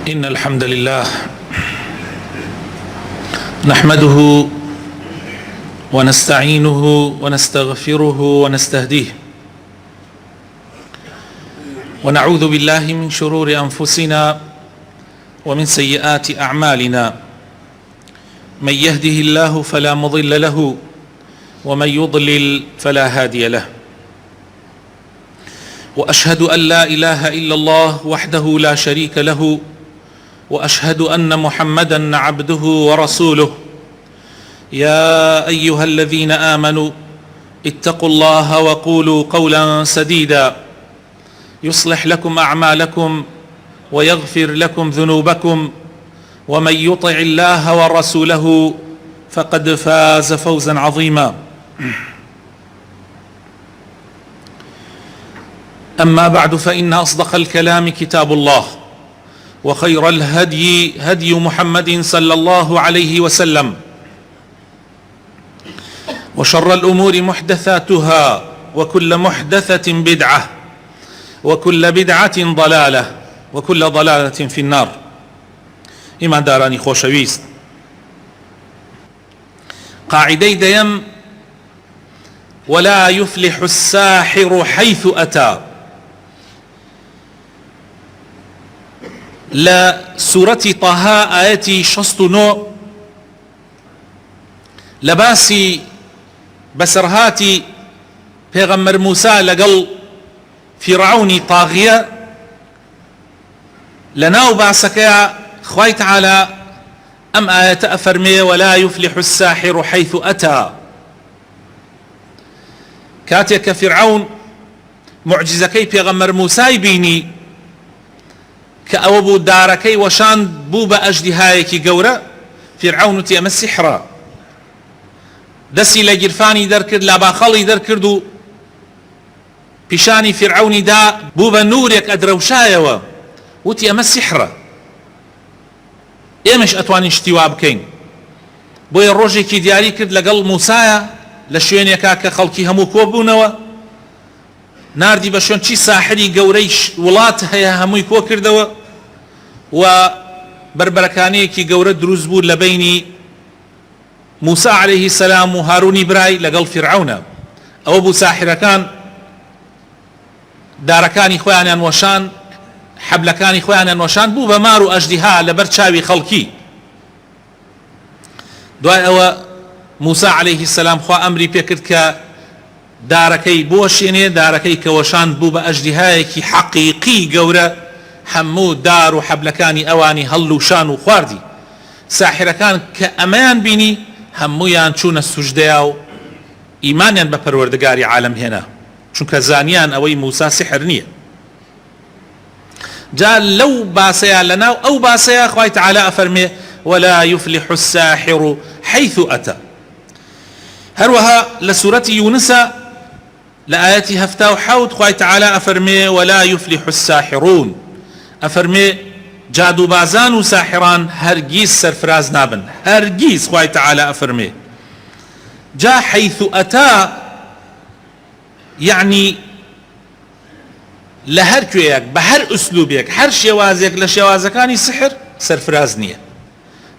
إن الحمد لله نحمده ونستعينه ونستغفره ونستهديه ونعوذ بالله من شرور أنفسنا ومن سيئات أعمالنا. من يهده الله فلا مضل له ومن يضلل فلا هادي له، وأشهد أن لا إله إلا الله وحده لا شريك له، وأشهد أن محمدا عبده ورسوله. يا أيها الذين آمنوا اتقوا الله وقولوا قولا سديدا يصلح لكم أعمالكم ويغفر لكم ذنوبكم، ومن يطع الله ورسوله فقد فاز فوزا عظيما. أما بعد، فإن أصدق الكلام كتاب الله، وخير الهدي هدي محمد صلى الله عليه وسلم، وشر الأمور محدثاتها، وكل محدثة بدعة، وكل بدعة ضلالة، وكل ضلالة في النار. إيمان داراني خوشويست، قاعدەی دەیەم: ولا يفلح الساحر حيث أتى. لا سورة طه آية 69 لباسي بسرهاتي پیغمبر موسى لقل فرعوني طاغية لناو باسكا خوي تعالى أم آية أفرمي: ولا يفلح الساحر حيث أتى. كاتك فرعون معجزكي پیغمبر موسى بيني كأوبو داركي وشان بوبا أجدهايكي قورة فرعون تيام السحرة دسي لجرفاني دركرد لاباخلي دركردو بشاني فرعوني دا بوبا نوريك أدروشايوا وتيام السحرة. إيمش أتواني اشتواب كين بوي الروجي كي دياري كرد لقل موسايا لشوين يكاك خلقي همو كوبونوا ناردي بشون چي ساحري قوريش ولات هيا هموي كو كردوا و بربركاني كي قورة دروز بود لبيني موسى عليه السلام وهارون براي لقل فرعون. او ابو ساحر كان داركاني خوانان وشان حبلكاني خوانان وشان بو بمارو اجدها لبرچاوي خلقي. دواي او موسى عليه السلام خوا امري بيكرد ك داركي بوشيني داركي كوشان بوبا اجدهايكي حقيقي قورة همو دار وحبلكاني اواني هلو شان وخواردي. ساحر كان كأمان بيني همو يانشون السجداو ايمانيا بپروردگاري عالم هنا چونك زانيان اوي موسى سحر نية. جاء لو باسيا لنا او باسيا خوي تعالى افرمي: ولا يفلح الساحر حيث اتى. هروها لسورة يونس لآياتي هفتا وحوت خوي تعالى أفرمي: ولا يفلح الساحرون. أفرمي جادو بازان وساحران هرگيز سرفراز نابن، هرگيز خوي تعالى أفرمي. جا حيث أتى يعني لهر كويك بهر أسلوبيك هر شوازيك لشوازكاني سحر سرفراز نية.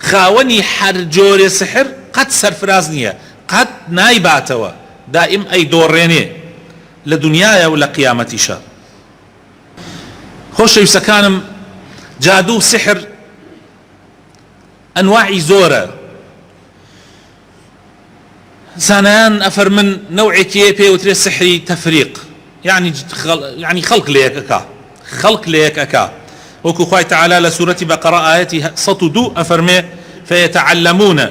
خاوني حر جور سحر قد سرفراز نية، قد نايباتوا دائم أي دوريني لدنيايا ولا قيامتيشا. خوش يسكانم جادو سحر أنواعي زورة زانان أفر من نوعي كيبي وتري سحري تفريق يعني خلق ليك أكا، خلق ليك أكا. وكو خوي تعالى لسورة بقرة آياتي سطدو أفرمي: فيتعلمون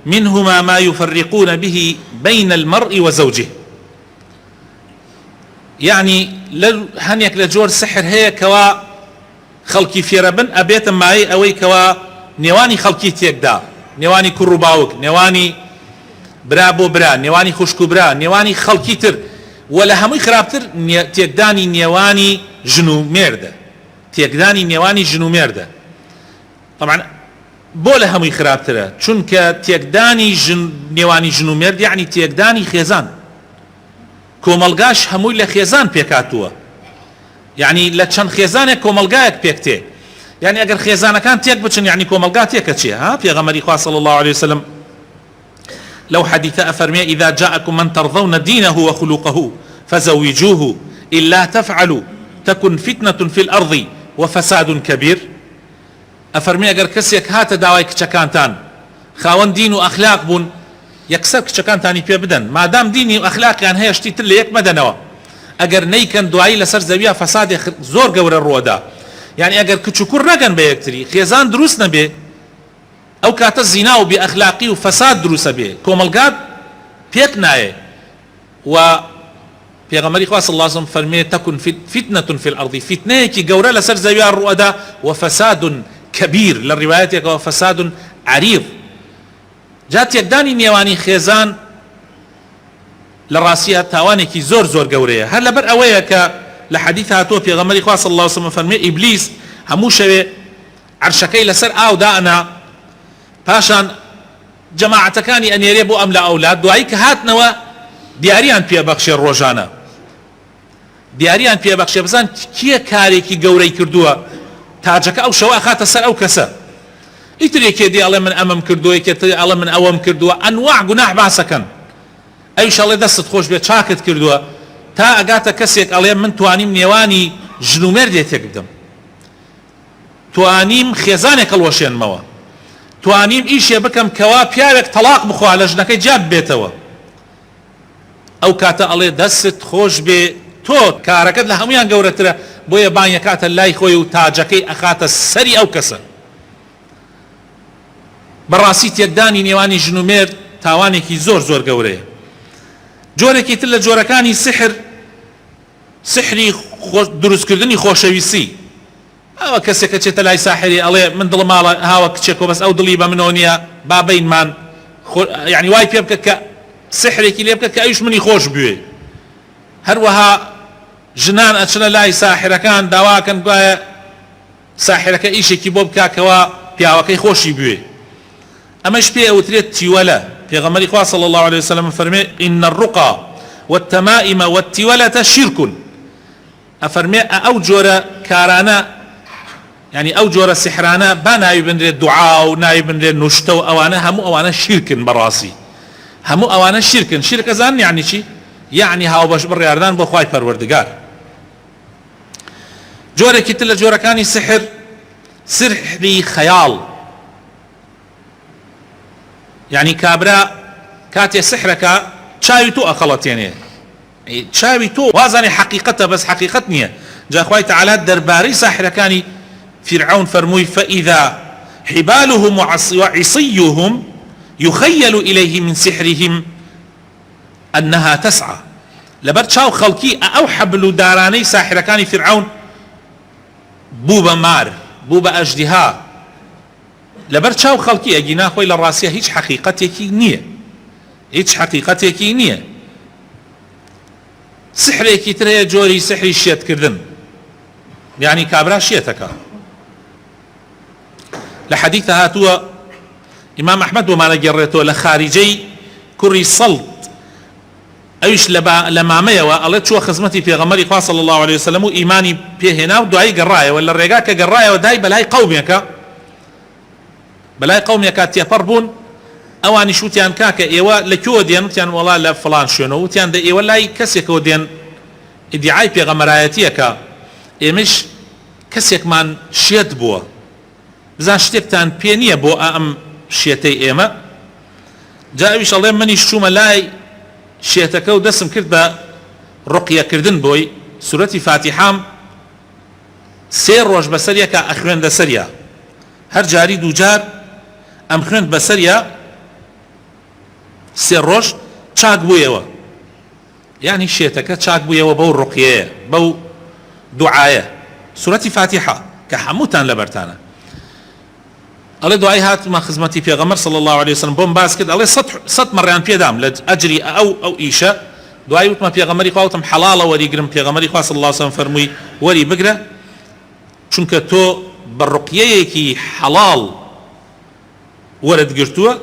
منهما ما يفرقون به بين المرء وزوجه. يعني هنيك لجور سحر هي كوا خلقي في ربن أبيت معي أوي كوا نيواني خلقي تيكدا، نيواني كروباوك، نيواني برابو برا، نيواني خشكو برا، نيواني خلقي تر ولا همي خرابتر تيكداني نيواني جنو ميردة، تيكداني نيواني جنو ميردة. طبعا بولا همي خرابتر چونك تيكداني نيواني جنو ميرد يعني تيكداني خيزان كوملغاش هموي لخيزان بيكاتوا يعني لچن خيزانك كوملغاك بيكتي يعني اگر خێزانەکان تێک بچن يعني کۆمەلگا تێکە چیە ها پێغەمبەری خوا صلى الله عليه وسلم لو حديث أفرمي إذا جاءكم من ترضون دينه وخلقه فزوجوه إلا تفعلوا تكن فتنة في الأرض وفساد كبير أفرمي أجر كسيك هات داوای کچەکانتان خاوەن دین و ئەخلاق بوون یەکسەر کچەکانتانی پێ بدەن مادام دینی و ئەخلاقیان هەیە شتی تر لە یەک مەدەنەوە ئەگەر نەیکەن دوایی لەسەر زەویە فەسادێ زۆر گەورە ڕووەدا يعني ئەگەر کچ و کوڕ نەگەن بە یەکتری خێزان دروست نەبێ ئەو کاتە زینا و بێئەخلاقی و فەساد دروستە بێ کۆمەلگات پێک نایێ و پێغەمبەری خوا صلی الله علیه و سلم فەرمێ تەکون فتنة في الأرض فتنەیەکی گەورە لەسەر زەویە ڕووەدا وفساد كبير للروايات وفساد عريض جات يقداني نيواني خيزان لراسيها تاوانيكي زور زور قوريه هل لبر اويك لحديثها تو في غمري خاص الله وسلم فرمي ابليس همو شوي عرشكي لسر او دانا باشان جماعة كاني ان يريبوا ام لا اولاد دعيك هاتنوا دياريان في بخش الروجانا دياريان في بخش بزان كي كاريكي قوري كردوا تاجك او شوا خات سر او كسر يتري كدي الله من امام كردوي كتري الله من اوام كردوا انواع جناح باسكن اي شاء الله دست خوش بيت شاكت كردوا تا اگاتا كسيك الله من توانيم نيواني جنومر ديت يقدم توانيم خزانك الوشين موا توانيم ايش بكم كوا بيارك طلاق بخو على جنكي جاب بيتوا او كاتا الله دست خوش بي تو كاركت لهميان قورتره بۆیە بانیەکاتە لای خۆی و تاجەکەی ئەخاتە سەری ئەو کەسە بەڕاستی تێکدانی نێوانی ژن و مێرد تاوانێکی زۆر زۆر گەورەیە جۆرێکی تر لە جۆرەکانی سحری دروستکردنی خۆشەویستی ئەوە کەسێکە چێتە لای ساحری ئەڵێ من دڵم ماڵە هاوە کچێکۆ بەس ئەو دڵی بە منەوە نییە بابینمان یعنی وای پێ بکە کە سحرێکی لێ بکە کە ئەویش منی خۆش بوێ هەروەها ژنان ئەچنە لای ساحرەکان داواکەن گوایە ساحرەکە ئیشێکی بۆ بکاکەوە پیاوەکەی خۆشی بوێ ئەمەش پێ ئەوترێت تیوەلە پێغەمبەری خوا صلی الله عليه وسلم فەرمێ إن الرقى والتمائم والتولة شرك ئەفەرمێ ئەو جۆرە کارانە يعني ئەو جۆرە سحرانە با ناوی بنرێت دوعا و ناوی بنرێت نوشتە و ئەوانە هەموو ئەوانە شیرکن بەڕاستی هەموو ئەوانە شیرکن شیرک ئەزانن یعنی چی يعني هاو بەش بڕیاردان بۆ خوای پەروەردگار جۆرێکی تر لە جۆرەکانی سحری خەیاڵ يعني کابرا کاتێ سحرەکە چاوی تۆ ئەخەڵەتێنێ چاوی تۆ وازانێ حەقیقەتە بەس حەقیقەت نییە جا خوای تەعالا دەربارەی ساحرەکانی فرعون فەرمووی فإذا حبالهم وعصيهم يخيل إليه من سحرهم أنها تسعى لبر چاو خلقي أو حبل داراني ساحركاني فرعون بوبا مار بوبا أجدها لبر چاو خلقي أجينا خوي للراسية هيج حقيقتك نية هيج حقيقتك نية سحرك ترى جوري سحري الشيت كردن يعني كابرا شيتك لحديث هاتوا إمام أحمد وما نجرته لخارجي كري صلت أيش لمامية الله شو خزمتي في غمري خاص صلى الله عليه وسلم إيماني فيه هنا ودعي قراية ولا الرجاك قراية وداي بلاي قومك تيفربون أواني شو تيان كاكا إيوا لكيو ديان تيان والله لا فلان شنو تيان ده إيوا لا كسيك وديان ادعاء في غمراياتيك إيمش كسيك مان شيد بوا بزان شتبتان بينية بوا أم شيتي إيما جاء إيش الله مني شو ملاي شيتك ودسم كرد با رقية كردن بوي سورة فاتحام سير روش بسريا كأخوين دسريا هر جاري دو جار أم خوين بسريا سير روش چاك بويوا يعني شيتك چاك بويوا بو رقية بو دعاية سورة فاتحة كحموتان لبرتانا الله دعاي هات ما خزمتي في غمر صلى الله عليه وسلم بوم باس كده الله صد مرة في دام لأجري أو إيشا دعاي وتما في غمري قاوتم حلالة وري قرم في غمري قاس صلى الله عليه وسلم فرمي وري بقرة چونك تو بالرقية كي حلال ورد قرتوا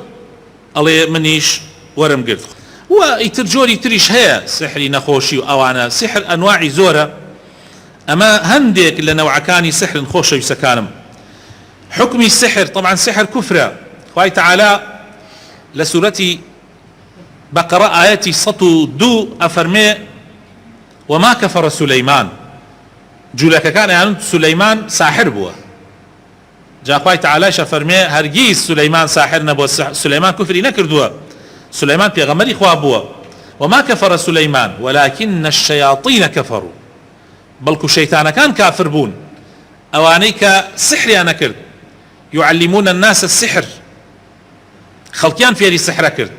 الله منيش ورم قرت ويترجوري تريش هيا سحري نخوشي أو سحر أنواع زورة أما هندك لنوع كاني سحر خوشي سكانم حكم السحر طبعا سحر كفر خوي تعالى لسورة بقرة آياتي 102 أفرمي وما كفر سليمان جولك كان يعني سليمان ساحر بوا جا خوي تعالى شفرمي هرگيز سليمان ساحر نبوا سليمان كفري نكردوا سليمان بيغمري خوا بوا وما كفر سليمان ولكن الشياطين كفروا بلكو شيطان كان كافر بون اوانيك سحر انا كرد يعلمون الناس السحر خلقيان فيري سحر كرد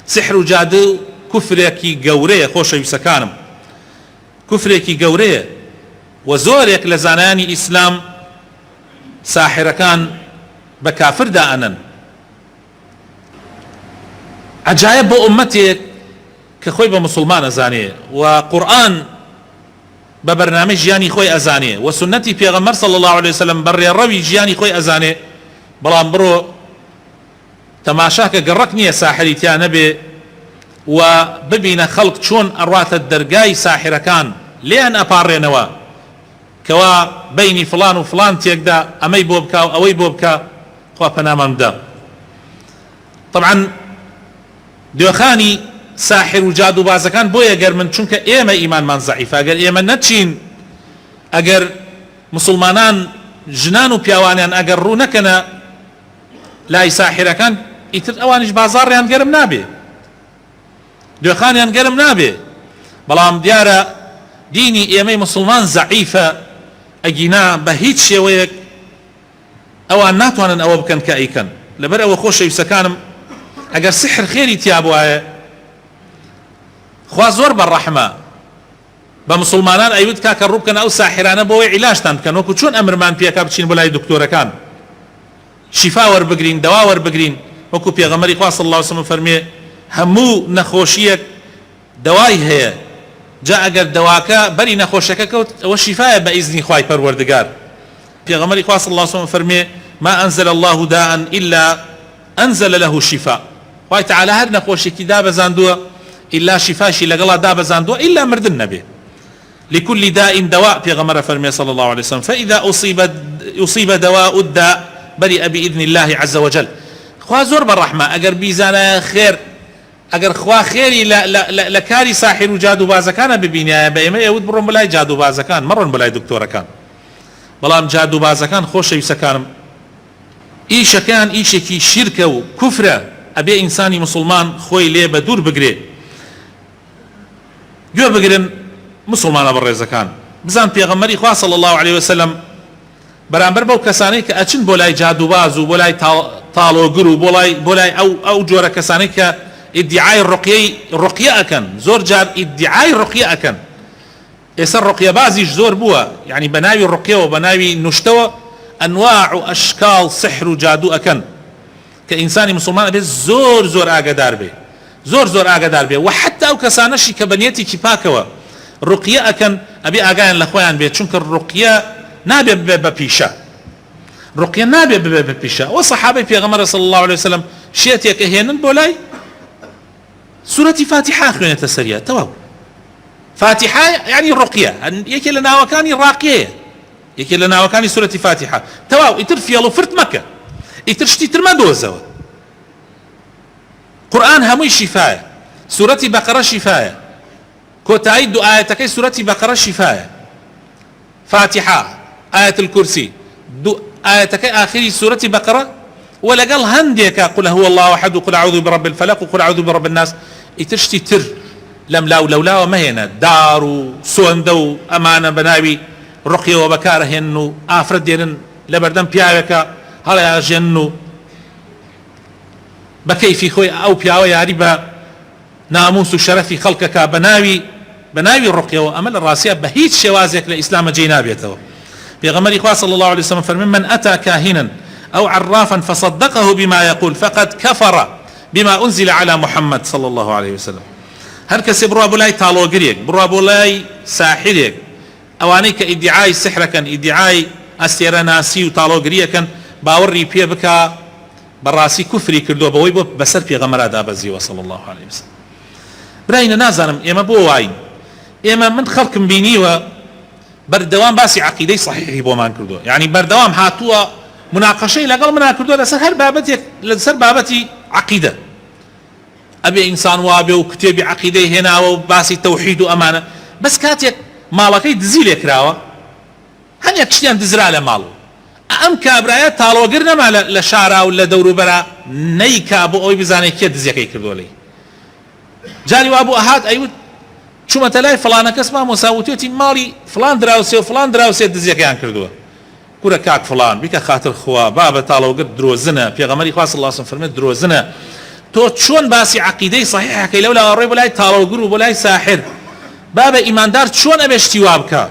سحر جادو كفريكي قوريه خوش يسكانم كفريكي قوريه وزوريك لزاناني اسلام ساحر كان بكافر دائنا عجائب بو امتك كخوي بمسلمان ازانيه وقرآن ببرنامج جياني خوي ازانيه وسنتي پیغمبر صلى الله عليه وسلم بري الروي جياني خوي ازانيه بلان برو تماشاك قرقني ساحري تيا نبي وببين خلق شون اروات الدرقاي ساحر كان لين ابارينوا كوا بيني فلان وفلان تيقدا امي بوبكا اوي بوبكا خوا بنامم دا طبعا ديوخاني ساحر وجادو بازكان بويا اگر من چونك ايما ايمان من ضعيف اگر ايما نتشين اگر مسلمانان جنان و پیاوانيان اگر رو نكنا لاي ساحر كان يتر اوانش بازار يان قرم نابي ديوخان يان قرم نابي بلام ديارة ديني ايمي مسلمان ضعيفة اجينا بهيت شويك اوان ناتوانن او بكن كايكن لبر او خوش يسكانم اگر سحر خيري تيابوها خوا زور بالرحمة بمسلمانان ايود كاك الروبكن او ساحران بوي علاج تنكن وكو چون امرمان بيكا بچين بولاي دكتورة كان شفاء ور بگرين دواء ور بگرين وكو پیغمبري خوا صلى الله عليه وسلم فرمي همو نخوشيك دواي هي جاء اگر دواكا بري نخوشك كوت والشفاء باذن خواي پروردگار پیغمبري خوا صلى الله عليه وسلم فرمي ما انزل الله داء الا انزل له الشفاء خواي تعالى هر نخوشك دابا زاندوا إلا شفاشي لقلا دابا زاندوا إلا مردن نبي لكل داء دواء في غمر فرمي صلى الله عليه وسلم فإذا أصيب دواء الداء برئ بإذن الله عز وجل خوا زور بالرحمة أقر بيزانا خير أقر خوا خيري لكاري ساحر وجادو بازكان ببينيا بإما يود برون بلاي جادو بازكان مرون بلاي دكتورة كان بلام جادو بازكان خوش يسكان إيش كان إيشكي شركة وكفرة أبي إنساني مسلمان خوي ليه بدور بقري جو بگرن مسلمان برزکان بزن پیغمبری خوا صلی الله علیه وسلم برانبر بو کسانی که اچن بولای جادوباز و بولای طالوگر و بولای او جور کسانی که ادعای الرقیه اکن زور جار ادعای الرقیه اکن اسر رقیه بازیش زور بوا يعني بناوي الرقیه و بناوي نشتوا انواع و اشکال سحر و جادو اکن كإنسان مسلمان به زور آگدار به زور آگدار به و حتی او کسانشی که بنیتی کی پاکوا رقیه اکن ابي آگاهن لخوایان به چونکه رقیه نابه بپیشه رقیه نابه بپیشه و صحابه پیغمبر صلی الله علیه وسلم شیتی که هینن بولای سورة فاتحة خوينة سريعة تواو فاتحة يعني الرقية يكي لنا وكاني راقية يكي لنا وكاني سورة فاتحة تواو يتر في الله فرت مكة يترشتي ترما دوزوا قرآن هموي شفاية سورة بقرة شفاية كوتايد آياتكي سورة بقرة شفاية فاتحة آية الكرسي آياتكي آخر سورة بقرة ولا قال هنديك قل هو الله أحد وقل أعوذ برب الفلق وقل أعوذ برب الناس يترشتي تر لم لاو لولا وما هنا دار وسوندو أمانة بناوي رقية وبكاره هنو آفرد ينن لبردن بياوكا هلا جنو بكيفي خوي أو بياوي ياريبا ناموس شرفي خلقك بناوي الرقية وأمل الراسية بهيت شوازك لإسلام جينابيته بيغمر إخوة صلى الله عليه وسلم فمن أتى كاهنا أو عرافا فصدقه بما يقول فقد كفر بما أنزل على محمد صلى الله عليه وسلم هر كسي بروا بولاي تالوغريك بروا بولاي ساحريك أوانيك ادعاء السحر كان ادعاء استيراناسي وتالوغريك كان باوري بيه بكا براسي كفري كردو بوي بسر في غمرة دابزي صلى الله عليه وسلم براينا نازانم إما بواين إما من خلق بيني بردوام باسي عقيدي صحيحي بومان كردو يعني بردوام هاتوا مناقشەی لەگەڵ منا کردووە لەسەر هەر بابەتێک لەسەر بابەتی عەقیدە ئەبێ ئینسان وابێ و کتێبی عەقیدەی هێناوە و باسی تەوحید و ئەمانە بەس کاتێک ماڵەکەی دزی لێ کراوە هەندێک شتیان دزرا لە ماڵ ئەم کابرایە تاڵۆگر نەما لە شارا و لە دەوروبەرە نەیکا بۆ ئەوەی بزانێت کێ دزیەکەی کردووە لێی جاری وا بوو ئەهات ئەیوت چوومەتە لای فڵانە کەس مامۆساوتێتی ماڵی فڵان دراوسێ و فڵان دراوسێ دزیەکەیان کردووە کورە کاک فڵان بیکە خاتر خوا بابە تاڵۆگر درۆزنە پێغەمبەری خوا صلی الله علیه و سلم فەرمێت درۆزنە تۆ چۆن باسی عەقیدەی صحیحەکەی لەولا ڕێ بۆ لای تاڵۆگر و بۆ لای ساحر بابە ئیماندار چۆن ئەبێ شتی وا بکە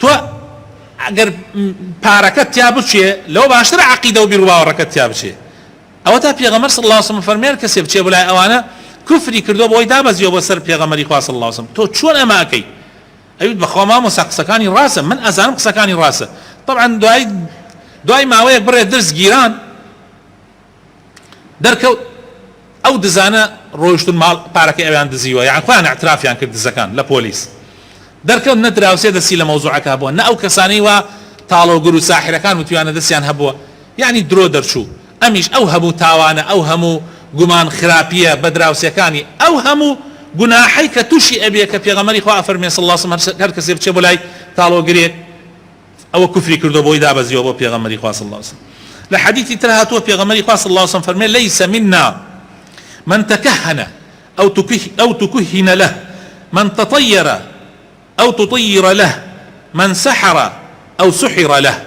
تۆ ئەگەر پارەکەت تیا بچێ لەوە باشترە عەقیدە و بیر و باوەڕەکەت تیا بچێ ئەوە تا پێغەمبەر صلی الله علیه و سلم فەرمێت کەسێ بچێ بۆ لای ئەوانە کوفری کردو بۆی دابەزیەوە بۆ سەر پێغەمبەری خوا صلی الله علیه و سلم تۆ چۆن ئەمە ئەکەی ئەویت بەخوا مامۆستا قسەکانی ڕاستە من ئەزانم قسەکانی ڕاستە طبعا دوای ماوەیەک بڕێ درس گیران دەرکەوت ئەو دزانە ڕۆیشتون ماڵ پارەکەی ئەویان دزیوە یان خۆیان اعترافیان کرد دزەکان لە پۆلیس دەرکەوت نەدراوسێ دەستی لە مەوزوعەکە بووە نە ئەو کەسانەی وا تاڵۆگر و ساحرەکان وتویانە دەستیان هەبووە یعنی درۆ دەرچوو ئەمیش ئەو هەموو تاوانە ئەو هەموو گومان خراپیە بە دراوسەکانی ئەو هەموو گوناحەی کە تووشی ئەبێ کە پێغەمبەری خوا فەرمێ صلی الله علیه و سلم هەر کەسێ بچێ بۆ لای تاڵۆگرێک ئەوە کوفری کردو بۆی دابەزیەوە بۆ پێغەمبەری خوا صلی الله علیه و سلم لە حەدیثی تر هاتووە پێغەمبەری خوا صلی الله علیه و سلم فەرمێ ليس منا من تكهن أو تكهن له من تطير أو تطير له من سحر أو سحر له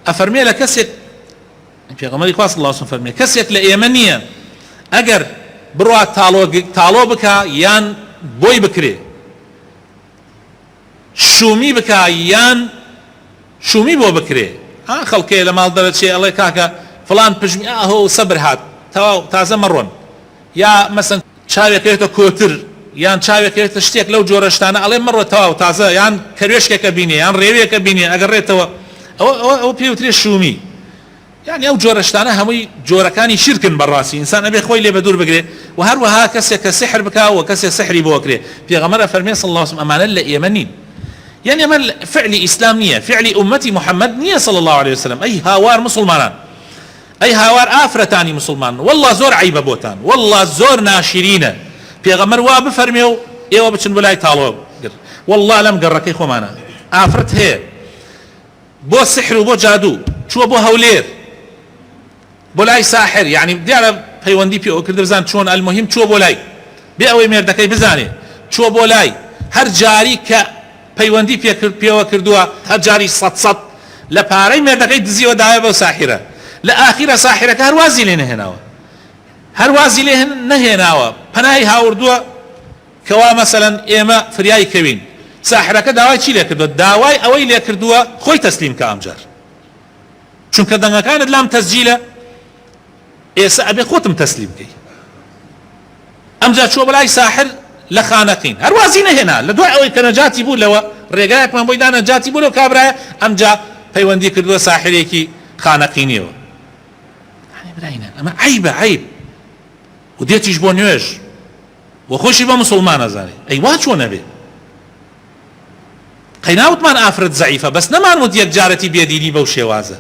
أفرمي لك كسك في غمري خاص الله سبحانه فرمي كسك لإيمانية أجر بروا تالو بكا يان بوي بكري شومي بكا يان شومي بو بكري خلقي لما درت شيء الله كاكا فلان بجمي هو صبر هات تازه مرون یا مثلا چاوێکێتە کۆتر یان چاوێکێتە شتێک لەو جۆرە شتانە ئەڵێ مەڕۆ تەواو تازە یان کەروێشکێکە بینێ یان ڕێوەیەکە بینێ ئەگەڕێتەوە ئەوە پێوترێ شومی یعنی ئەو جۆرە شتانە هەمووی جۆرەکانی شیرکن بەڕاستی ئینسان ئەبێ خۆی لێ بە دوور بگرێ و هەروەها کەسێک کە سحر بکاوە کەسێ سحری بۆ کرێ پێغەمبەر فەرمێ صلی الله علیه و سلم ئەمانە لە ئێمە نین یعنی ئەمە فعلی ئیسلام نییە فعلی ئومەتی محەممەد نییە صلی الله علیه و سلم ئەی هاوار مسلمانان أي هاوار آفرتاني مسلمان والله زور عيبة بوتان والله زور ناشرينة بيغمر واب فرميو ايوه بچن بلاي تالو والله لم قركي خمانا آفرت هي بو سحر وبو جادو شو بو هولير بولاي ساحر يعني بدي على بيوندي بيو كردر زان شون المهم شو بولاي بيأوي ميردكي بزاني شو بولاي هر جاري ك بيوندي بيو كردوا هر جاري صد لباري ميردكي دزي ودايبو ساحرة لآخر ساحرك هروازي لين هناوا هروازي لين نهناوا پناهي هاوردوا كوا مثلا ايما فرياي كوين ساحرك داواي چي لكردوا داواي اوي لكردوا خوي تسليم كامجار چونك دنگا كانت لام تسجيله ايسا ابي خوتم تسليم كي امجار شو بلاي ساحر لخانقين هروازي نهنا لدواء اوي كنجاتي بو لوا ريقايك من بويدان نجاتي بو لو كابرايا امجا پيوندي كردوا ساحريكي خانقينيو براينا اما عيب وديتيش بو نيوش وخوشي با مسلمان ازاني اي واتشو نبي قيناوت من افرد ضعيفه بس نمان وديك جارتي بيديني بو شوازه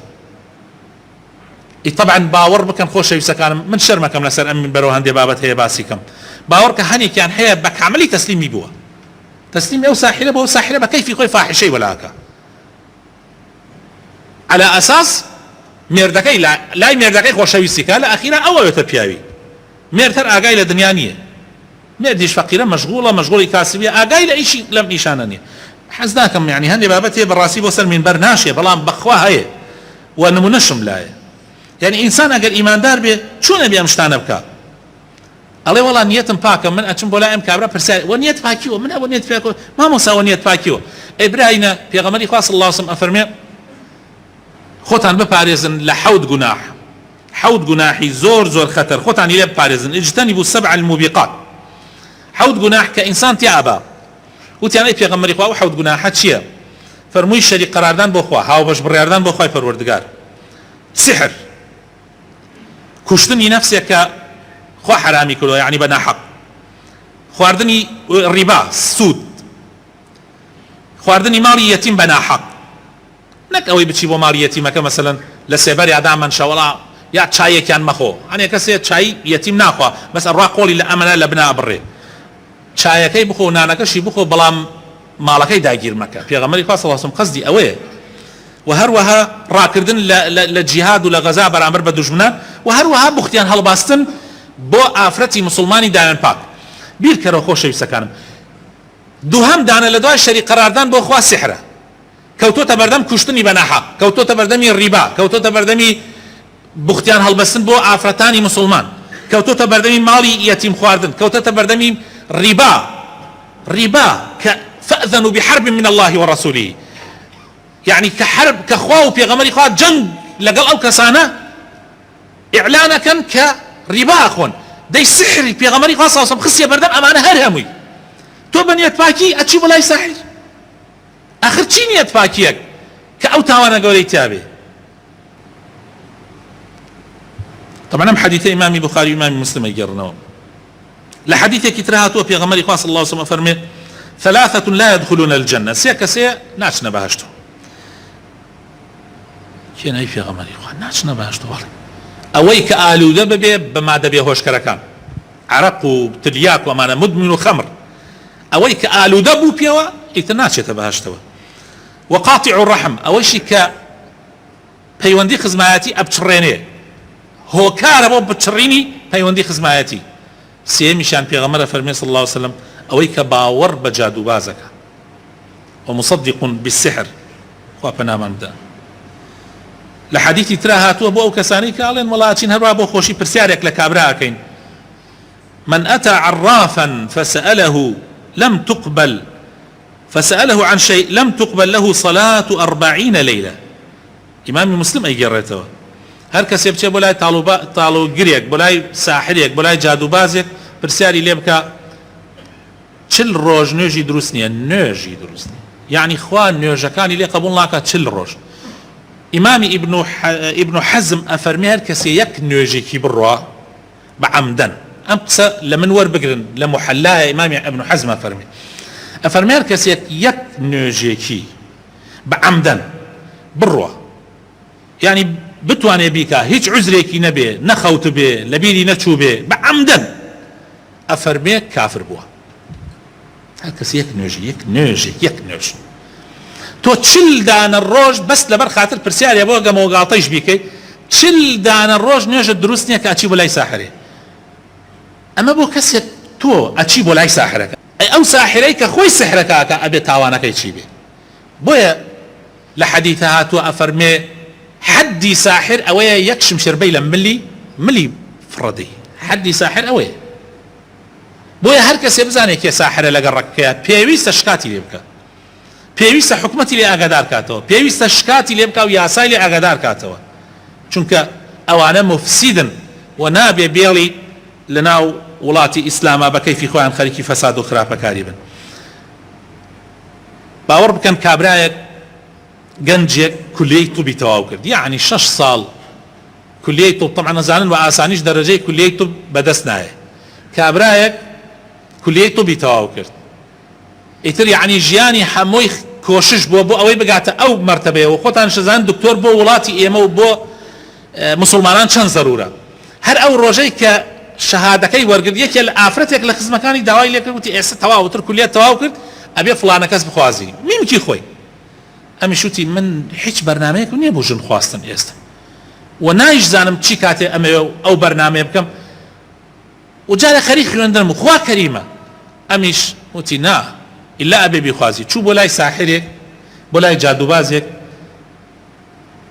طبعا باور بكم خوش يسكن من شرمكم لسر امين برو هندي بابت هي باسيكم باور كهني كان هي بك عملي تسليمي بوا تسليمي او ساحره بو ساحره بكيف يخوي فاحشي ولا هكا على اساس مێردەکەی لای مێردەکەی خۆشەویستیکە لە ئەخیرا ئەوەوێتە پیاوی مێردتر ئاگای لە دنیا نییە مێردیش فەقیرە مەشغوڵی کاسبیە ئاگای لە ئیشی لەم ئیشانە نییە حەز ناکەم یعنی هەندێ بابەت هەیە بەڕاستی بۆ سەر مینبەر ناشێ بەڵام بەخوا هەیە و نمونەشم لایە یعنی ئینسان ئەگەر ئیماندار بێ چۆنە بێ ئەم شتانە بکە ئەڵێ وەڵا نیەتم پاکە من ئەچم بۆ لای ئەم کابرا پرسیاری وە نیەت پاکیوە من ئەوە نیەت پاکیوە مامۆستا وە نیەت پاکیوە ئەی براینە پێغەمبەری خوا صلی الله علیه و سلم ئەفەرمێ خوتان بپارێزن لە حەوت گوناحی زۆر خەتەر خۆتانی لێ بپارێزن اجتنبوا السبع الموبقات حەوت گوناح کە ئینسان تیابە وتیان ئەی پێغەمبەری خوا حەوت گوناحە چییە فەرمووی شەریک قەراردان بۆ خوا هاوبەش بڕیاردان بۆ خوای پەروەردگار سحر کوشتنی نەفسێک کە خوا حرامی کردووە یعنی بە ناحەق خواردنی ڕیبا سوود خواردنی ماڵی یەتیم بە ناحەق نەک ئەوەی بچی بۆ ماڵی یەتیمەکە مەسەلەن لە سێبەر یادامان شەوەڵا یا چایەکیان مەخۆ هەنێ کەسێ چای یەتیم ناخوا بەس ئەڕوا قۆڵی لە ئەمەە لە بنا بڕێ چایەکەی بخۆ نانەکەشی بخۆ بەڵام ماڵەکەی داگیر مەکە پێغەمبەری خوا صلی الله علیه و سلم قەسدی ئەوەیە و هەروەها ڕاکردن لە جیهاد و لە غەزا بەرامبەر بە دوژمنان و هەروەها بوختیان هەڵباستن بۆ ئافرەتی مسلمانی داوێن پاک بیرکەرەوە خۆشەویستەکانم دووهەم دانە لە دوای شەریک قەراردان بۆ خوا سحرە کەوتۆتە بەردەم کوشتنی بە ناحەق کەوتۆتە بەردەمی ڕیبا کەوتۆتە بەردەمی بوختیان هەڵبەستن بۆ ئافرەتانی مسلمان کەوتۆتە بەردەمی ماڵی یەتیم خواردن کەوتۆتە بەردەمی ڕیبا کە فأذنوا بحرب من الله ورسوله يعني كحرب كخوا وبيغمري خوا جنگ لقل أو كسانة إعلانا كان كربا أخوان دي سحر بيغمري خوا صلى الله عليه وسلم خصية بردم أمانة هرهمي تو بنيت باكي أتشيب ولا ساحر آخر چي نيت باكيك كأو تاوانا قولي تابي طبعا هم حديث إمام بخاري وإمام مسلم يقرنوا لحديث كترهاتو بيغمري خوا صلى الله عليه وسلم فرمي ثلاثة لا يدخلون الجنة سيكا ناچنا بهشتو كيناي في غمري خوا ناچنا بهشتو والله اوي كآلودة ببي بما دبي هوشكركان عرق وتلياك ومانا مدمن خمر اوي كآلودة بو بيوا ايتناچة بهشتو وقاطع الرحم اوي شي ك پەیوەندی خزمایەتی ئەبچڕێنێ هۆکارە بۆ بچڕینی پەیوەندی خزمایەتی سێمیشان پێغەمبەر فەرمێ صلی الله عليه وسلم ئەوەی کە باوەڕ بە جادوبازەکە ومصدق بالسحر خوا پەنامان بدە لە حەدیثی ترا هاتووە بۆ ئەو کەسانی کە ئەڵێن وەڵا ئەچین هەروە بۆ خۆشی پرسیارێک لە کابرا ئەکەین من أتى عرافا فسأله عن شيء لم تقبل له صلاة 40 ليلة إمام مسلم أيقرته هر کەسێ بچێ بۆ لای تاڵۆگرێک بۆ لای ساحرێک بۆ لای جادوبازێک پرسیاری لێ بکە 40 ڕۆژ نوێژی دروست نییە نوێژی دروست نییە یعنی خوا نوێژەکانی لێ قبول ناکات 40 ڕۆژ ئیمامی ئیبن حەزم ئەفەرمێ هەر کەسێ یەک نوێژێکی بڕوا بە عەمدەن ئەم قسە لە من وەربگرن لە محەلایە ئیمامی ئیبن حەزم ئەفەرمێ هەر کەسێک یەک نوێژێکی بە عەمدەن بڕوا یعنی بتوانێ بیکە هیچ عوزرێکی نەبێ نەخەوت بێ لە بیری نەچوو بێ بە عەمدەن ئەفەرمێ کافر بووە هەر کەس یەک نوێژ تۆ 40 دانە ڕۆژ بەس لەبەر خاتر پرسیارێ بۆ گەمەوەگاڵتەیش بیکەی 40 دانە ڕۆژ نوێژت دروست نییە کە ئەچی بۆ لای ساحرێ ئەمە بۆ کەسێک تۆ ئەچی بۆ لای ساحرەکە ئەو ساحرەی کە خۆی سحرەکەکە ئەبێ تاوانەکەی چی بێ بۆیە لە حەدیثە هاتووە ئەفەرمێ حدي ساحر اويا يكشم شربي ملي فردي حدي ساحر اويا بويا هركس يبزاني كي ساحر لقرك بيويست شكاتي ليبكا بيويست حكمتي لي اقدار كاتو بيويست شكاتي ليبكا وياساي لي اقدار كاتو چونك اوانا مفسدا ونابي بيلي لناو ولاتي اسلاما بكيف اخوان خليكي فساد وخرافه كاريبا باور بكن كابرايك گەنجێک کولەی توبی تەواو کرد یعنی 6 ساڵ کولەی توب طبعا نەزانن و ئاسانیش دەرەجەی کولەی توب بەدەست نایە کابرایەک کولەی توبی تەواو کرد ئیتر یعنی ژیانی هەمووی کۆشش بووە بۆ ئەوەی بگاتە ئەو مەرتەبەیەوە خۆتان شەزان دکتۆر بۆ وڵاتی ئێمە و بۆ مسلمانان چەند زەرورە هەر ئەو ڕۆژەی کە شەهادەکەی وەرگرت یەکێ لە ئافرەتێک لە خزمەکانی داوای لێ کرد وتی ئێستا تەواوتر کولێت تەواو کرد ئەبێ فڵانە کەس بخوازی میمکی خۆی ئەمی شوتی من هیچ بەرنامەیەک نییە بۆ ژن خواستن ئێستا و نایش زانم چی کاتێ ئەمە ئەو بەرنامەیە بکەم و جارە خەریک خوێندنم خوا کەریمە ئەمیش وتی نا ئیلا ئەبێ بیخوازی چوو بۆ لای ساحرێک بۆ لای جادوبازێک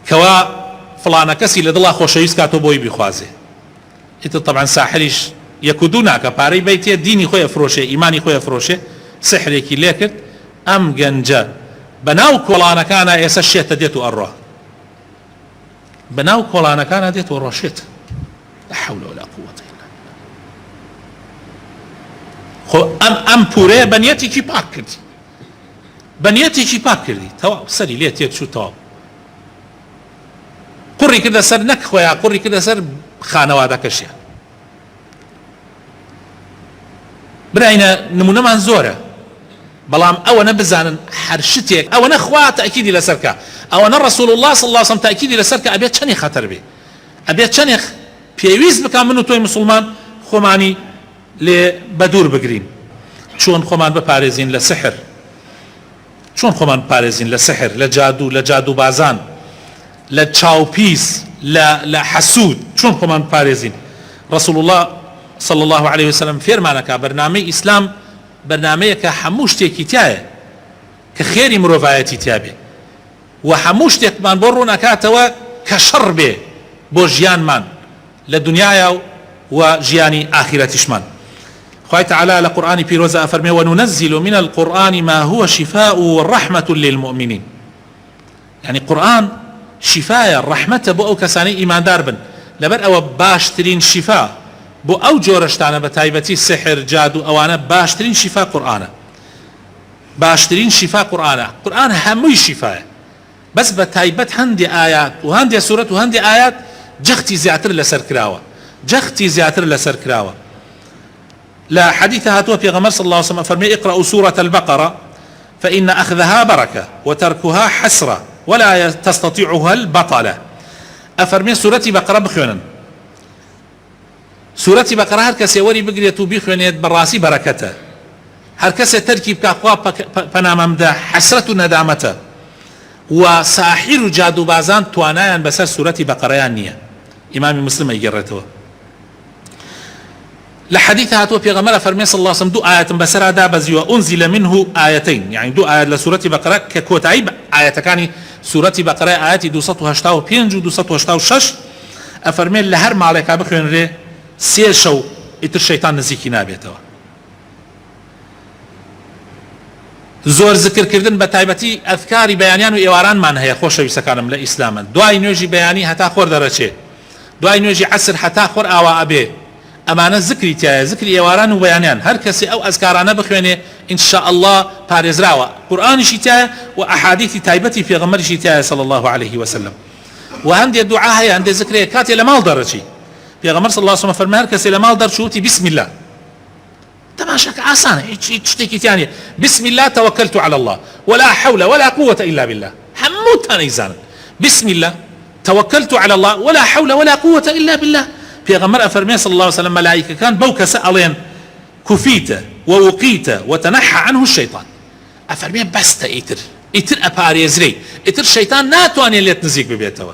کەوا فڵانە کەسی لە دڵا خۆشەویست کاتۆ بۆی بیخوازێ ئیتر طبعا ساحریش یەک و دوو ناکە پارەی بەیتێ دینی خۆی ئەفرۆشێ ئیمانی خۆی ئەفرۆشێ سحرێکی لێ کرد ئەم گەنجە بناو کۆڵانەکانە ئێستا شێتە دێت و ئەڕوا بناو کۆڵانەکانە دێت و ڕۆشێت لا حول ولا قوة إلا بالله خۆ ئەم پورەیە بەنیەتێکی پاک کردی تەواو سەری لێ تێک چوو تەواو قوڕی کردە سەر نەک خۆیان قوڕی کردە سەر خانەوادەکەشیان براینە نمونەمان زۆرە بەڵام ئەوە نەبزانن هەر شتێک ئەوە نەخوا تاکیدی لەسەرکە ئەوە نە ڕەسوول الله صلی الله علیه وسلم تاکیدی لەسەرکە ئەبێت چەندێک خەتەر بێ ئەبێت چەندێک پێویست بکە من و تۆی مسلمان خۆمانی لێ بەدوور بگرین چۆن خۆمان بپارێزین لە سحر چۆن خۆمان بپارێزین لە سحر لە جادو بازان لە چاوپیس لە حەسوود چۆن خۆمان بپارێزین ڕەسوول الله صلى الله عليه وسلم فێرمانەکە بەرنامەی ئیسلام بەرنامەیە کە هەموو شتێکی تایە کە خێری مرۆڤایەتی تیابێ و هەموو شتێکمان بۆ ڕوونەکاتەوە کە شەڕ بێ بۆ ژیانمان لە دنیاە و ژیانی ئاخرەتیشمان خوای تعالی لە قورئانی پیرۆزە ئەفەرمێ وننزل من القرآن ما هو شفاء ورحمة للمؤمنين يعني قورئان شفاية رحمة بۆ ئەو کەسانەی ئیماندار بن لەبەر ئەوە باشترین شفا بۆ ئەو جۆرەشتانە بە تایبەتی سحر جادو ئەوانە باشترین شفا قورئانە باشترین شفا قورئانە قورئان هەمووی شفایە بەس بە تایبەت هەندێ ئايات و هەندێ سورەت و هەندێ ئايات جەختی زیاتر لەسەر کراوە جەختی زیاتر لەسەر کراوە لا حديث هاتوا في غمر صلى الله عليه وسلم فرمي اقرأوا سورة البقرة فإن أخذها بركة وتركها حسرة ولا تستطيعها البطلة أفرمي سورة بقرة بخونا سورة بقرة هر كسي وري بقريتو بخونا براسي بركته هر كسي تركيب كاقوا فناممدا حسرة ندامته وساحر جادو بازان توانايان بسر سورة بقرة يانية إمام مسلم يقرأته لحديث هاتوا في غمرة فرمي صلى الله عليه وسلم دو آيات بسرها دابزي وأنزل منه آيتين يعني دو آيات لسورة بقرة ككوتعيب آيات كاني سورة بقرة آيات دو سطو هشتاو بينجو دو سطو هشتاو شش أفرمي لهر معليكا بخوين ري سير شو اتر الشيطان نزيكي نابيتوا زور ذكر كردن بتايبتي أذكاري بيانيان وإيواران من هي خوش يسكانم لإسلاما دواي نوجي بياني هتا خور درچه دواي نوجي عصر هتا خور آوا أبي ئەمانە ذکری تایە ذکری ئێواران و بەیانیان هەر کەسێ ئەو ئەزکارانە بخوێنێ ئینشاء الله پارێزراوە قورئانیشی تایە و ئەحادیثی تایبەتی پێغەمبەریشی تایە صلی الله عليه وسلم و هەندێک دوعا هەیە هەندێک ذکرەیە کاتێ لە ماڵ دەڕەچی پێغەمبەر صلی الله عليه وسلم فەرمووی هەر کەسێ لە ماڵ دەرچووتی بسم الله تماشاکە ئاسانە هیچ شتێکی تیان نیە بسم الله توكلت على الله ولا حول ولا قوة إلا بالله هەمووتان ئەیزانن بسم الله توكلت على الله ولا حول ولا قوة إلا بالله پیغمبر افرمي صلى الله عليه وسلم ملائكه كان بوك سألين كفيت ووقيت وتنحى عنه الشيطان افرمي بس اتر اباريزري اتر الشيطان ناتواني اللي تنزيك ببيتوا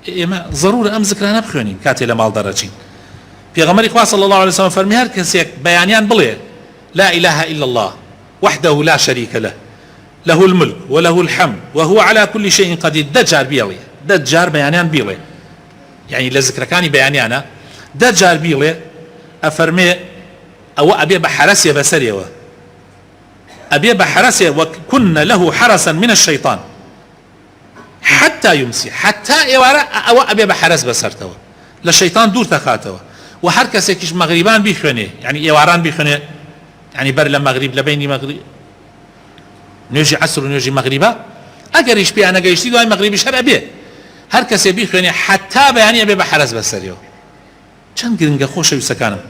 اما ضروري ام ذكرنا بخونين كاتي لمال درجين پیغمبر اخوة صلى الله عليه وسلم فرمي هر كسيك بيانيان بلي لا اله الا الله وحده لا شريك له له الملك وله الحمد وهو على كل شيء قدير دجار بيلي دجار بيانيان بيلي يعني لذكر كاني بيانيانا دجار بيلي أفرمي أو أبي بحرسي بسريوه أبي بحرسي وكنا له حرسا من الشيطان حتى يمسي حتى أو أبي بحرس بسرته للشيطان دور تخاته وحركة كيش مغربان بيخوني يعني إيواران بيخوني يعني بر لمغرب لبيني مغرب نيجي عصر ونيجي مغربا أقريش بي أنا قيشتي دواي مغربي شرع بيه هر کسی بیخوێنێ حتا بەیانی ئەبێ بە حەرەز بەسەریەوە چەند گرنگە خۆشەویستەکانم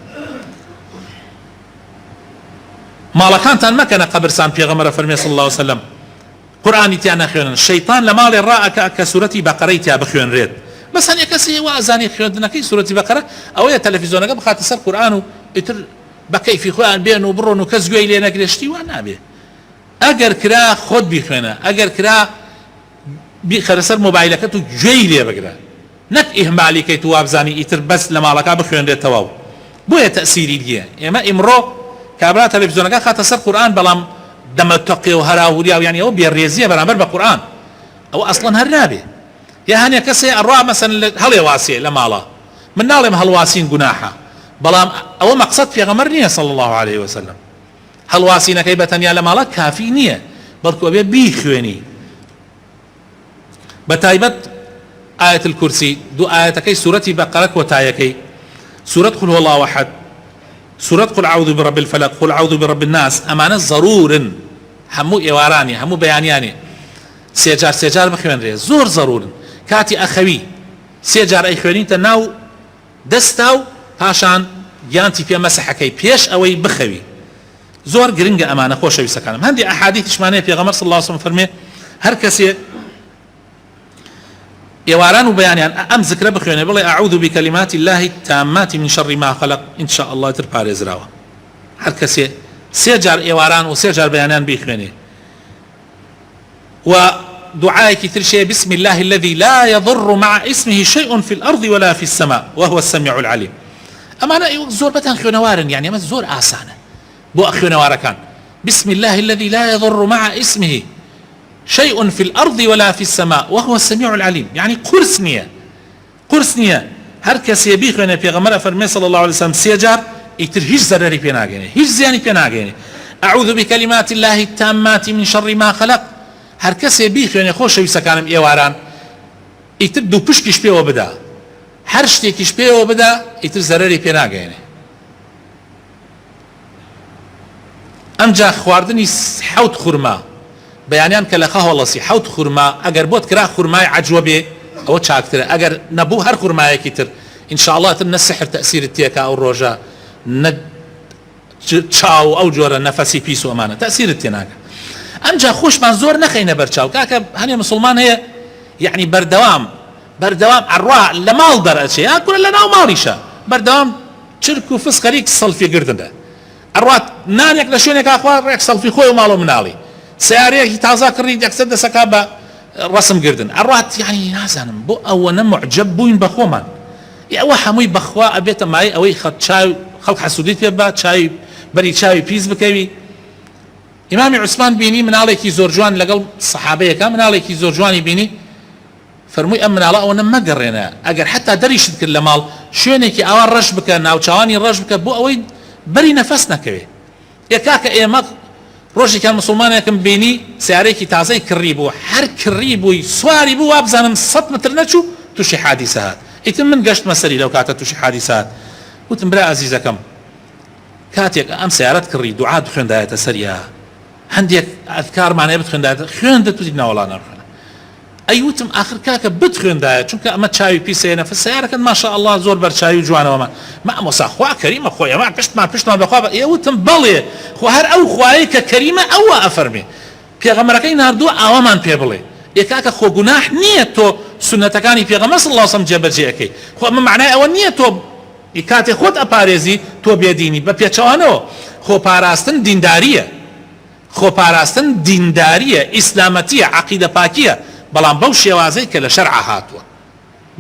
ماڵەکانتان مەکەنە قەبرستان پێغەمبەر فەرمێ صلی الله عليه وسلم قورئانی تیان نەخوێنن شەیطان لە ماڵێ ڕائەکە کە سوورەتی بەقەرەی تیا بخوێنرێت بەس هەندێک کەسێ وا ئەزانێ خوێندنەکەی سوورەتی بەقەرە ئەوەیە تەلەڤیزۆنەکە بخاتە سەر قورئان و ئیتر بە کەیفی خۆیان بێن و بڕۆن و کەس گوێی لێ نەگرێ شتی وا نابێ ئەگەر کرا خۆت بیخوێنە ئەگەر کرا بخرسر موبایلەکەت و گوێی لێ بگرە نەک ئیهمالی کەیت و وابزانی ئیتر بەس لە ماڵەکە بخوێنرێتەوە بۆیە تەسیری دیە ئێمە ئیمڕۆ کابرا تەلەڤیزۆنەکە خاتە سەر قورئان بەڵام دەمەتەقی و هەراهوریا و یعنی ئەوە بێڕێزیە بەرامبەر بە قورئان ئەوە ئەسڵەن هەر نابێ یا هەنێک کەسێ ئەڕوا مەسەن هەڵێواسێ لە ماڵە من ناڵێم هەڵواسین گوناحە بەڵام ئەوە مەقسەد پێغەمبەر نییە صلی الله عليه وسلم هەڵواسینەکەی بەتەنیا لە ماڵە کافی نییە بەڵکو ئەبێ بیخوێنی بتايبت آية الكرسي دو آياتكي سورة بقرة وتايكي سورة قل هو الله أحد سورة قل أعوذ برب الفلق قل أعوذ برب الناس أمانة ضرور همو إيواراني همو بيانياني سيجار بخوين ري زور ضرور كاتي أخوي سيجار أي خوينين تناو دستاو هاشان يانتي في مسحكي بيش أوي بخوي زۆر گرنگە ئەمانە خۆشەویستەکانم. هەندی ئەحادیثشمانەیە پێغەمبەر صلی الله علیه وسلم فەرمێ هەر کەسێ ئێواران و بەیانیان ئەم زکرە بخوێنێ بڵێ ئەعوذ بکەلیمات الله التامات من شر ما خلق ان شاء الله تر پارێزراوە. هەر کەسێ سێ جار ئێواران و سێ جار بەیانیان بیخوێنێ و دعاءك ترشي بسم الله الذي لا يضر مع اسمه شيء في الأرض ولا في السماء وهو السميع العليم. أما أنا زور بتان خوانوارن يعني أما زور آسانة بو أخوانوار كان بسم الله الذي لا يضر مع اسمه شيء في الأرض ولا في السماء وهو السميع العليم. يعني قرسنية هر كسي بيخوانه پیغمبر فرمي صلى الله عليه وسلم سيجار يتر هيج ضرري بيناغيني هيج زياني بيناغيني. أعوذ بكلمات الله التامات من شر ما خلق. هر کەسێ بیخوێنێ خۆشەویستەکانم ئێواران ئیتر دوو پشتیش پێوە بدا هەر شتێکیش پێوە بدا ئیتر زەرەری پێ ناگەێنێ. ئەمجا خواردنی حەوت خورما بەیانیان کە لە خەهۆڵەسی حەوت خورما ئەگەر بۆت کرا خورمای عەجوە بێ ئەوە چاکترە ئەگەر نەبوو هەر خورمایەکی تر ئینشاءڵڵا تر نە سحر تەئسیرت تێکا ئەو ڕۆژە نە چاو ئەو جۆرە نەفەسی پیس و ئەمانە تەئسیرت تێ ناکە. ئەمجا خۆشمان زۆر نەخەینە بەرچاو کاکە هەنێ مسلمان هەیە یعنی بەردەوام ئەڕوا لە ماڵ دەرئەچێ یا کورە لە ناو ماڵیشە بەردەوام چرک و فسقەریک سەڵفی گردنە ئەڕوات نانێک لە شوێنێکا خوا ڕێک سەڵفی خۆی و ماڵ و مناڵی سیارەیەکی تازا کڕی یەکسەر دەسەکا بە ڕسم گردن ئەڕوات یعنی نازانم بۆ ئەوەنە معجەب بووین بە خۆمان ئەوە هەمووی بەخوا ئەبێتە مای ئەوەی خەڵک حەسوودیت پێ بە چاوی بەری چاوی پیس بکەوی. ئیمامی عوسمان بینی مناڵێکی زۆر جوان لەگەڵ سەحابەیەکە مناڵێکی زۆر جوانی بینی فەرمووی ئەم مناڵە ئەوە مەگەڕێنە ئەگەر حتا دەریشت کرد لە ماڵ شوێنێکی ئاوا ڕەش بکە ناوچوانی ڕەش بکە بۆ ئەوەی بەری نەفەس نەکەوێ. کاکە ئێمە ڕۆژێکیان مسلمانێکم بینی سیارەیەکی تازەی کڕی بوو هەر کڕی بووی سواری بوو وابزانم 100 متر نەچوو تووشی حادیسە هات. ئیتر من گەشتمە سەری لەو کاتە تووشی حادیسە هات وتم برا ئەزیزەکەم کاتێک ئەم سیارەت کڕی دوعات بخوێندایەتە سەریا هەندێک ئەذکارمانەیە بتخوێندایەتە خوێندە توی ناوەڵانە بخوێنە ئەیوتم آخر کاکە بتخوێندایە چونکە ئەمە چاوی پیسەیە نەفەس سیارەکەت ماشاءالله زۆر بەرچاوی و جوانەوەمان مامۆستا خوا کەریمە خۆی ئەمە پشتمان بەخوا ئێوتم بەڵێ خۆ هەر ئەو خوایە کە کەریمە ئەوە ئەفەرمێ پێغەمبەرەکەی ناردووە ئاوامان پێ بڵێ کاکە خۆ گوناح نییە تۆ سنەتەکانی پێغەمبەر صلی الله علیه وسلم جێبەجێەکەی خۆ ئەمە معنای ئەوە نییە تۆ کاتێ خۆت ئەپارێزی تۆ بێدینی بە پێچەوانەوە خۆپاراستن دینداریە خۆپاراستن دینداریە ئیسلامەتیە عەقیدە پاکیە بەڵام بەو شێوازەی کە لە شەرع هاتووە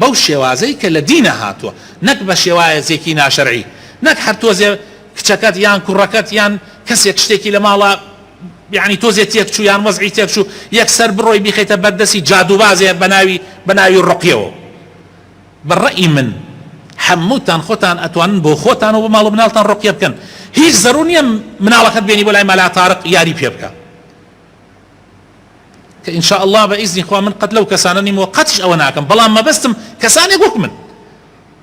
بەو شێوازەی کە لە دینە هاتووە نەک بە شێوازێکی ناشەرعی نەک هەر تۆزێ کچەکەت یان کوڕەکەت یان کەسێک شتێکی لە ماڵە یعنی تۆزێ تێکچوو یان وەزعی تێکچوو یەکسەر بڕۆی بیخەیتە بەردەستی جادوبازێ بەناوی ڕقیەوە. بەڕەئی من هەمووتان خۆتان ئەتوانن بۆ خۆتان و بۆ ماڵ و مناڵتان ڕقیە بکەن هیچ زەرور نییە مناڵەکەت بێنی بۆ لای مەلا تارق یاری پێ بکە کە ئینشاء الله بە ئیزنی خوا من قەت لەو کەسانە نیمەوە قەتیش ئەوە ناکەم بەڵام مەبەستم کەسانێک وەک من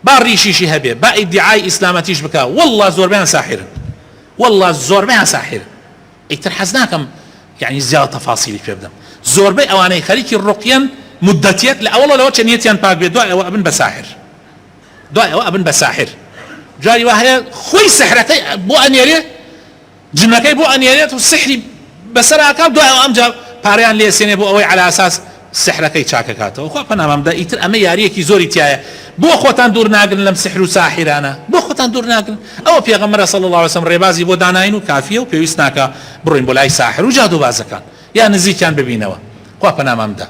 با ڕیشیشی هەبێ با ئیدعای ئیسلامەتیش بکە والله زۆربیان ساحرن والله زۆربیان ساحرن ئیتر حەز ناکەم یعنی زیاد تەفاسیلی پێ بدەم زۆربەی ئەوانەی خەریکی ڕقیەن مدەتیەک لە ئەوڵە لەوە چەنیەتیان پاک بێت دوای ئەوە ئەبن بە ساحر دوای ئەوە ئەبن بە ساحر جاری وا هەیە خۆی سحرەکەی بۆ ئەنێرێ جنەکەی بۆ ئەنێرێت و سحری بەسەراکە دوای ئەوە ئەمجا پاریان لێسێنێ بۆ ئەوەی على ئاساس سحرەکەی چاکەکاتەوە خوا پەنامەمدا ئیتر ئەمە یاریەکی زۆری تایە بۆ خۆتان دوور ناگرن لەم سحر و ساحرانە بۆ خۆتان دوور ناگرن ئەوە پێغەمبەر صلی الله علیه وسلم ڕێبازی بۆ داناین و کافیە و پێویست ناکە بڕۆین بۆ لای ساحر و جادوبازەکان یا نزیکیان ببینەوە خوا پەنامەمدا